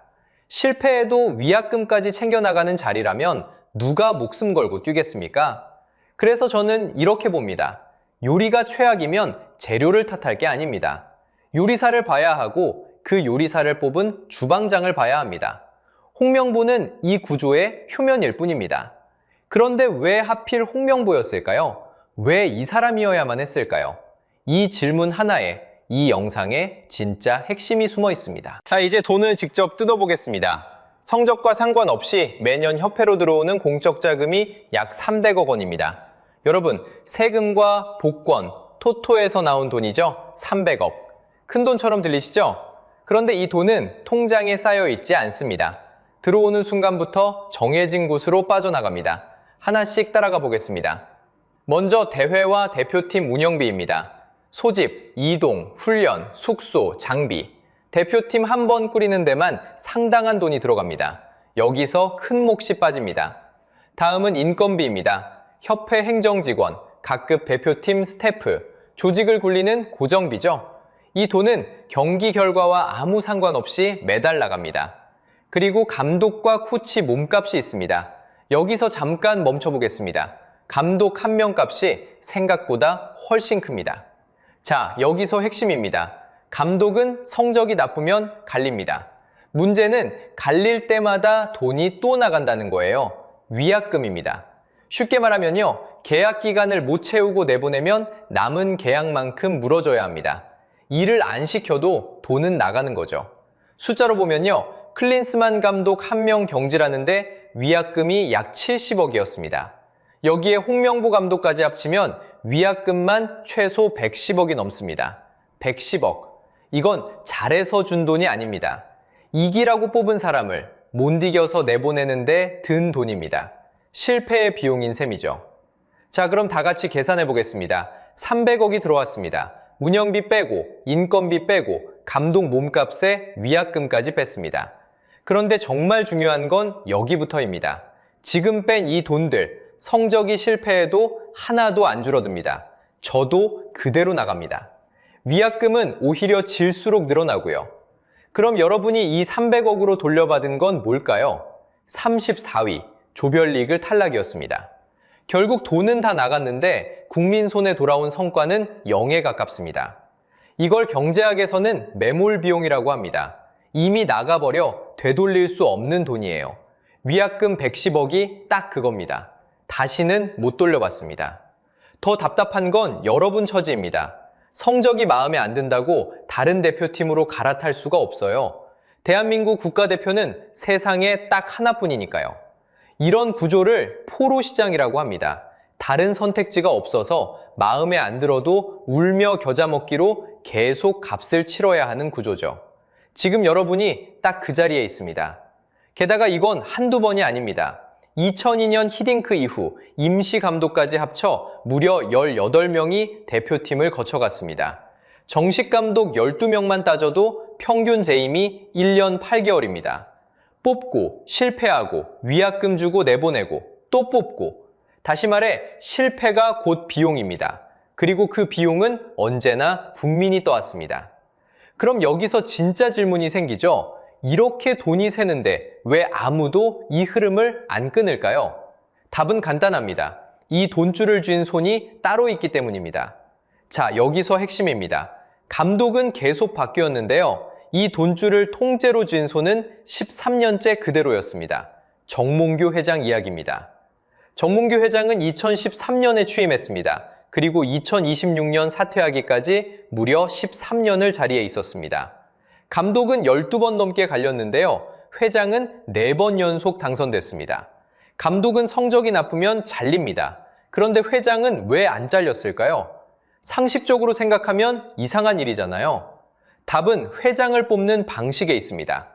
Speaker 1: 실패해도 위약금까지 챙겨나가는 자리라면 누가 목숨 걸고 뛰겠습니까? 그래서 저는 이렇게 봅니다. 요리가 최악이면 재료를 탓할 게 아닙니다. 요리사를 봐야 하고 그 요리사를 뽑은 주방장을 봐야 합니다. 홍명보는 이 구조의 표면일 뿐입니다. 그런데 왜 하필 홍명보였을까요? 왜 이 사람이어야만 했을까요? 이 질문 하나에 이 영상에 진짜 핵심이 숨어 있습니다. 자, 이제 돈을 직접 뜯어보겠습니다. 성적과 상관없이 매년 협회로 들어오는 공적 자금이 약 300억 원입니다. 여러분, 세금과 복권, 토토에서 나온 돈이죠? 300억. 큰 돈처럼 들리시죠? 그런데 이 돈은 통장에 쌓여 있지 않습니다. 들어오는 순간부터 정해진 곳으로 빠져나갑니다. 하나씩 따라가 보겠습니다. 먼저 대회와 대표팀 운영비입니다. 소집, 이동, 훈련, 숙소, 장비. 대표팀 한 번 꾸리는 데만 상당한 돈이 들어갑니다. 여기서 큰 몫이 빠집니다. 다음은 인건비입니다. 협회 행정직원, 각급 대표팀 스태프, 조직을 굴리는 고정비죠. 이 돈은 경기 결과와 아무 상관없이 매달 나갑니다. 그리고 감독과 코치 몸값이 있습니다. 여기서 잠깐 멈춰보겠습니다. 감독 한 명 값이 생각보다 훨씬 큽니다. 자, 여기서 핵심입니다. 감독은 성적이 나쁘면 갈립니다. 문제는 갈릴 때마다 돈이 또 나간다는 거예요. 위약금입니다. 쉽게 말하면요, 계약 기간을 못 채우고 내보내면 남은 계약만큼 물어줘야 합니다. 일을 안 시켜도 돈은 나가는 거죠. 숫자로 보면요, 클린스만 감독 한 명 경질하는데 위약금이 약 70억이었습니다. 여기에 홍명보 감독까지 합치면 위약금만 최소 110억이 넘습니다. 110억. 이건 잘해서 준 돈이 아닙니다. 이기라고 뽑은 사람을 못 이겨서 내보내는데 든 돈입니다. 실패의 비용인 셈이죠. 자, 그럼 다 같이 계산해 보겠습니다. 300억이 들어왔습니다. 운영비 빼고, 인건비 빼고, 감독 몸값에 위약금까지 뺐습니다. 그런데 정말 중요한 건 여기부터입니다. 지금 뺀 이 돈들, 성적이 실패해도 하나도 안 줄어듭니다. 저도 그대로 나갑니다. 위약금은 오히려 질수록 늘어나고요. 그럼 여러분이 이 300억으로 돌려받은 건 뭘까요? 34위, 조별리그 탈락이었습니다. 결국 돈은 다 나갔는데 국민 손에 돌아온 성과는 0에 가깝습니다. 이걸 경제학에서는 매몰 비용이라고 합니다. 이미 나가버려 되돌릴 수 없는 돈이에요. 위약금 110억이 딱 그겁니다. 다시는 못 돌려받습니다. 더 답답한 건 여러분 처지입니다. 성적이 마음에 안 든다고 다른 대표팀으로 갈아탈 수가 없어요. 대한민국 국가대표는 세상에 딱 하나뿐이니까요. 이런 구조를 포로시장이라고 합니다. 다른 선택지가 없어서 마음에 안 들어도 울며 겨자 먹기로 계속 값을 치러야 하는 구조죠. 지금 여러분이 딱 그 자리에 있습니다. 게다가 이건 한두 번이 아닙니다. 2002년 히딩크 이후 임시 감독까지 합쳐 무려 18명이 대표팀을 거쳐갔습니다. 정식 감독 12명만 따져도 평균 재임이 1년 8개월입니다. 뽑고, 실패하고, 위약금 주고 내보내고, 또 뽑고. 다시 말해 실패가 곧 비용입니다. 그리고 그 비용은 언제나 국민이 떠왔습니다. 그럼 여기서 진짜 질문이 생기죠? 이렇게 돈이 새는데 왜 아무도 이 흐름을 안 끊을까요? 답은 간단합니다. 이 돈줄을 쥔 손이 따로 있기 때문입니다. 자, 여기서 핵심입니다. 감독은 계속 바뀌었는데요. 이 돈줄을 통째로 쥔 손은 13년째 그대로였습니다. 정몽규 회장 이야기입니다. 정몽규 회장은 2013년에 취임했습니다. 그리고 2026년 사퇴하기까지 무려 13년을 자리에 있었습니다. 감독은 12번 넘게 갈렸는데요. 회장은 4번 연속 당선됐습니다. 감독은 성적이 나쁘면 잘립니다. 그런데 회장은 왜 안 잘렸을까요? 상식적으로 생각하면 이상한 일이잖아요. 답은 회장을 뽑는 방식에 있습니다.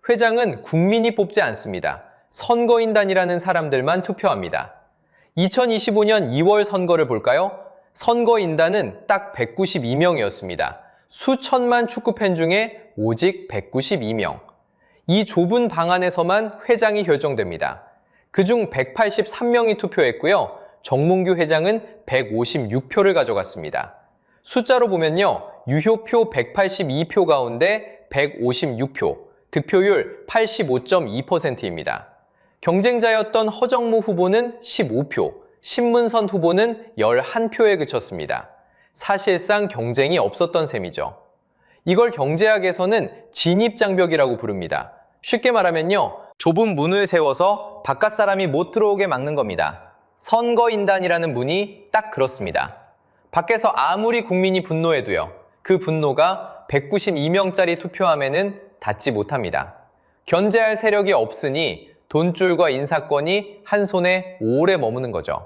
Speaker 1: 회장은 국민이 뽑지 않습니다. 선거인단이라는 사람들만 투표합니다. 2025년 2월 선거를 볼까요? 선거인단은 딱 192명이었습니다. 수천만 축구팬 중에 오직 192명. 이 좁은 방 안에서만 회장이 결정됩니다. 그중 183명이 투표했고요. 정몽규 회장은 156표를 가져갔습니다. 숫자로 보면요. 유효표 182표 가운데 156표, 득표율 85.2%입니다. 경쟁자였던 허정무 후보는 15표, 신문선 후보는 11표에 그쳤습니다. 사실상 경쟁이 없었던 셈이죠. 이걸 경제학에서는 진입장벽이라고 부릅니다. 쉽게 말하면요. 좁은 문을 세워서 바깥 사람이 못 들어오게 막는 겁니다. 선거인단이라는 문이 딱 그렇습니다. 밖에서 아무리 국민이 분노해도요. 그 분노가 192명짜리 투표함에는 닿지 못합니다. 견제할 세력이 없으니 돈줄과 인사권이 한 손에 오래 머무는 거죠.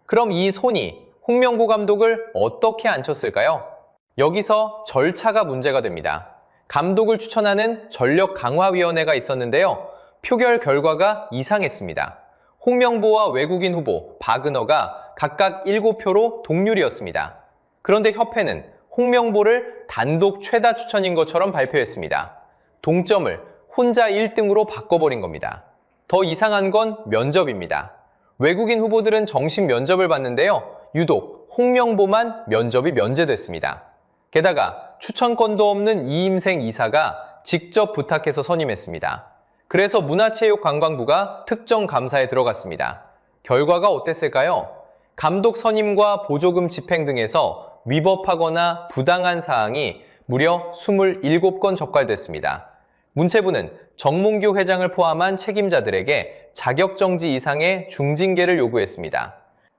Speaker 1: 그럼 이 손이 홍명보 감독을 어떻게 앉혔을까요? 여기서 절차가 문제가 됩니다. 감독을 추천하는 전력강화위원회가 있었는데요. 표결 결과가 이상했습니다. 홍명보와 외국인 후보 박은허가 각각 7표로 동률이었습니다. 그런데 협회는 홍명보를 단독 최다 추천인 것처럼 발표했습니다. 동점을 혼자 1등으로 바꿔버린 겁니다. 더 이상한 건 면접입니다. 외국인 후보들은 정식 면접을 봤는데요. 유독 홍명보만 면접이 면제됐습니다. 게다가 추천권도 없는 이임생 이사가 직접 부탁해서 선임했습니다. 그래서 문화체육관광부가 특정 감사에 들어갔습니다. 결과가 어땠을까요? 감독 선임과 보조금 집행 등에서 위법하거나 부당한 사항이 무려 27건 적발됐습니다. 문체부는 정몽규 회장을 포함한 책임자들에게 자격정지 이상의 중징계를 요구했습니다.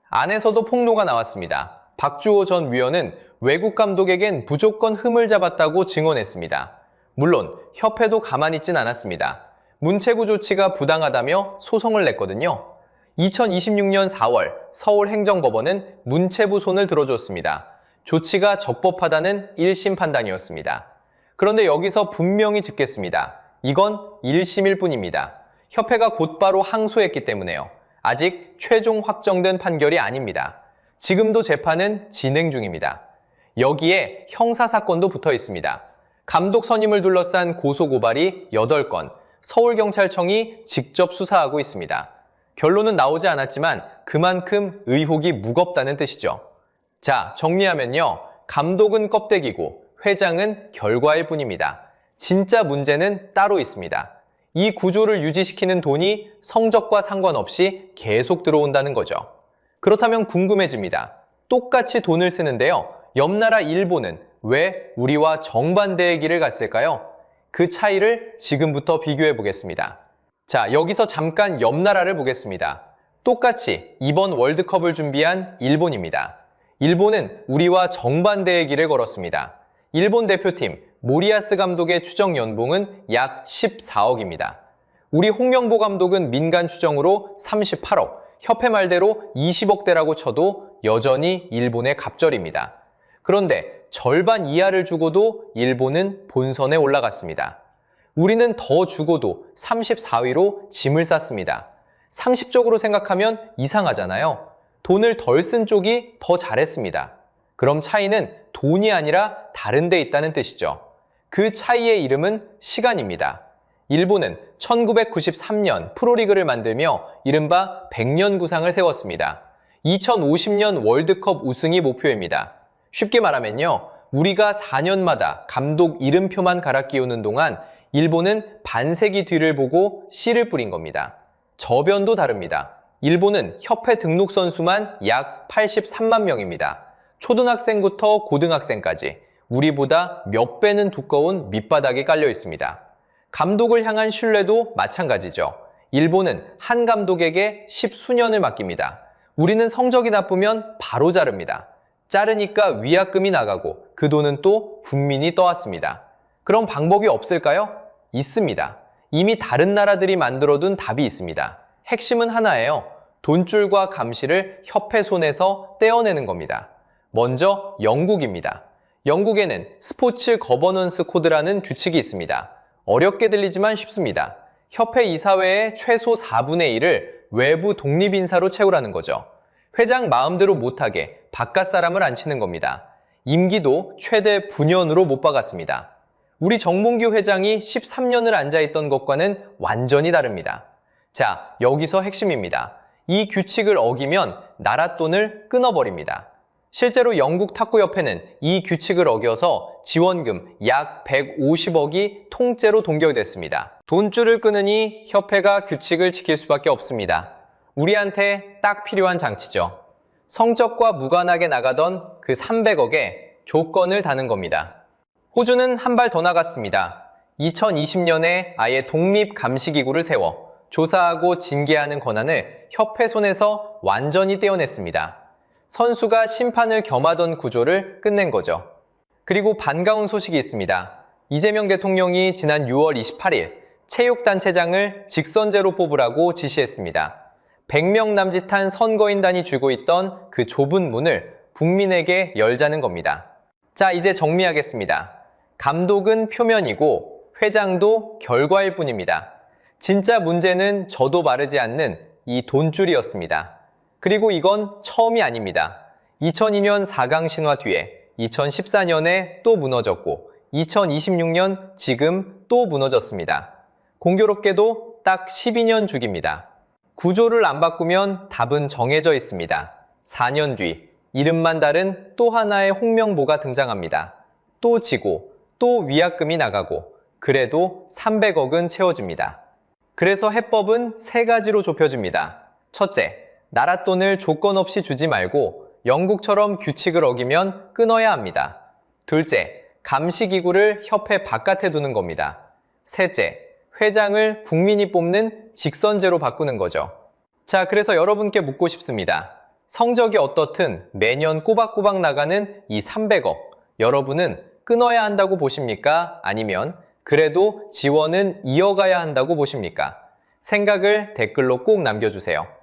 Speaker 1: 안에서도 폭로가 나왔습니다. 박주호 전 위원은 외국 감독에겐 무조건 흠을 잡았다고 증언했습니다. 물론 협회도 가만히 있진 않았습니다. 문체부 조치가 부당하다며 소송을 냈거든요. 2026년 4월 서울행정법원은 문체부 손을 들어줬습니다. 조치가 적법하다는 1심 판단이었습니다. 그런데 여기서 분명히 짚겠습니다. 이건 1심일 뿐입니다. 협회가 곧바로 항소했기 때문에요. 아직 최종 확정된 판결이 아닙니다. 지금도 재판은 진행 중입니다. 여기에 형사사건도 붙어 있습니다. 감독 선임을 둘러싼 고소고발이 8건, 서울경찰청이 직접 수사하고 있습니다. 결론은 나오지 않았지만 그만큼 의혹이 무겁다는 뜻이죠. 자, 정리하면요. 감독은 껍데기고 회장은 결과일 뿐입니다. 진짜 문제는 따로 있습니다. 이 구조를 유지시키는 돈이 성적과 상관없이 계속 들어온다는 거죠. 그렇다면 궁금해집니다. 똑같이 돈을 쓰는데요. 옆나라 일본은 왜 우리와 정반대의 길을 갔을까요? 그 차이를 지금부터 비교해 보겠습니다. 자, 여기서 잠깐 옆나라를 보겠습니다. 똑같이 이번 월드컵을 준비한 일본입니다. 일본은 우리와 정반대의 길을 걸었습니다. 일본 대표팀 모리아스 감독의 추정 연봉은 약 14억입니다. 우리 홍명보 감독은 민간 추정으로 38억, 협회 말대로 20억대라고 쳐도 여전히 일본의 갑절입니다. 그런데 절반 이하를 주고도 일본은 본선에 올라갔습니다. 우리는 더 주고도 34위로 짐을 쌌습니다. 상식적으로 생각하면 이상하잖아요. 돈을 덜 쓴 쪽이 더 잘했습니다. 그럼 차이는 돈이 아니라 다른 데 있다는 뜻이죠. 그 차이의 이름은 시간입니다. 일본은 1993년 프로리그를 만들며 이른바 100년 구상을 세웠습니다. 2050년 월드컵 우승이 목표입니다. 쉽게 말하면요. 우리가 4년마다 감독 이름표만 갈아 끼우는 동안 일본은 반세기 뒤를 보고 씨를 뿌린 겁니다. 저변도 다릅니다. 일본은 협회 등록 선수만 약 83만 명입니다. 초등학생부터 고등학생까지 우리보다 몇 배는 두꺼운 밑바닥이 깔려 있습니다. 감독을 향한 신뢰도 마찬가지죠. 일본은 한 감독에게 10수년을 맡깁니다. 우리는 성적이 나쁘면 바로 자릅니다. 자르니까 위약금이 나가고 그 돈은 또 국민이 떠왔습니다. 그럼 방법이 없을까요? 있습니다. 이미 다른 나라들이 만들어둔 답이 있습니다. 핵심은 하나예요. 돈줄과 감시를 협회 손에서 떼어내는 겁니다. 먼저 영국입니다. 영국에는 스포츠 거버넌스 코드라는 규칙이 있습니다. 어렵게 들리지만 쉽습니다. 협회 이사회의 최소 4분의 1을 외부 독립인사로 채우라는 거죠. 회장 마음대로 못하게 바깥 사람을 앉히는 겁니다. 임기도 최대 9년으로 못 박았습니다. 우리 정몽규 회장이 13년을 앉아있던 것과는 완전히 다릅니다. 자, 여기서 핵심입니다. 이 규칙을 어기면 나라 돈을 끊어버립니다. 실제로 영국 탁구협회는 이 규칙을 어겨서 지원금 약 150억이 통째로 동결됐습니다. 돈줄을 끊으니 협회가 규칙을 지킬 수밖에 없습니다. 우리한테 딱 필요한 장치죠. 성적과 무관하게 나가던 그 300억에 조건을 다는 겁니다. 호주는 한 발 더 나갔습니다. 2020년에 아예 독립감시기구를 세워 조사하고 징계하는 권한을 협회 손에서 완전히 떼어냈습니다. 선수가 심판을 겸하던 구조를 끝낸 거죠. 그리고 반가운 소식이 있습니다. 이재명 대통령이 지난 6월 28일 체육단체장을 직선제로 뽑으라고 지시했습니다. 100명 남짓한 선거인단이 쥐고 있던 그 좁은 문을 국민에게 열자는 겁니다. 자, 이제 정리하겠습니다. 감독은 표면이고 회장도 결과일 뿐입니다. 진짜 문제는 저도 마르지 않는 이 돈줄이었습니다. 그리고 이건 처음이 아닙니다. 2002년 4강 신화 뒤에 2014년에 또 무너졌고 2026년 지금 또 무너졌습니다. 공교롭게도 딱 12년 주기입니다. 구조를 안 바꾸면 답은 정해져 있습니다. 4년 뒤 이름만 다른 또 하나의 홍명보가 등장합니다. 또 지고 또 위약금이 나가고 그래도 300억은 채워집니다. 그래서 해법은 3가지로 좁혀집니다. 첫째, 나라 돈을 조건 없이 주지 말고 영국처럼 규칙을 어기면 끊어야 합니다. 둘째, 감시기구를 협회 바깥에 두는 겁니다. 셋째, 회장을 국민이 뽑는 직선제로 바꾸는 거죠. 자, 그래서 여러분께 묻고 싶습니다. 성적이 어떻든 매년 꼬박꼬박 나가는 이 300억, 여러분은 끊어야 한다고 보십니까? 아니면 그래도 지원은 이어가야 한다고 보십니까? 생각을 댓글로 꼭 남겨주세요.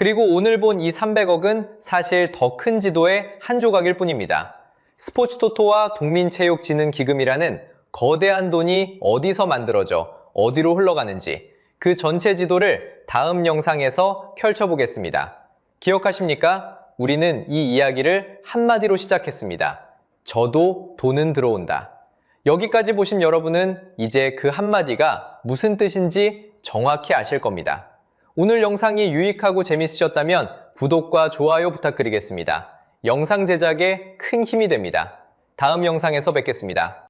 Speaker 1: 그리고 오늘 본 이 300억은 사실 더 큰 지도의 한 조각일 뿐입니다. 스포츠토토와 국민체육진흥기금이라는 거대한 돈이 어디서 만들어져 어디로 흘러가는지 그 전체 지도를 다음 영상에서 펼쳐보겠습니다. 기억하십니까? 우리는 이 이야기를 한마디로 시작했습니다. 저도 돈은 들어온다. 여기까지 보신 여러분은 이제 그 한마디가 무슨 뜻인지 정확히 아실 겁니다. 오늘 영상이 유익하고 재밌으셨다면 구독과 좋아요 부탁드리겠습니다. 영상 제작에 큰 힘이 됩니다. 다음 영상에서 뵙겠습니다.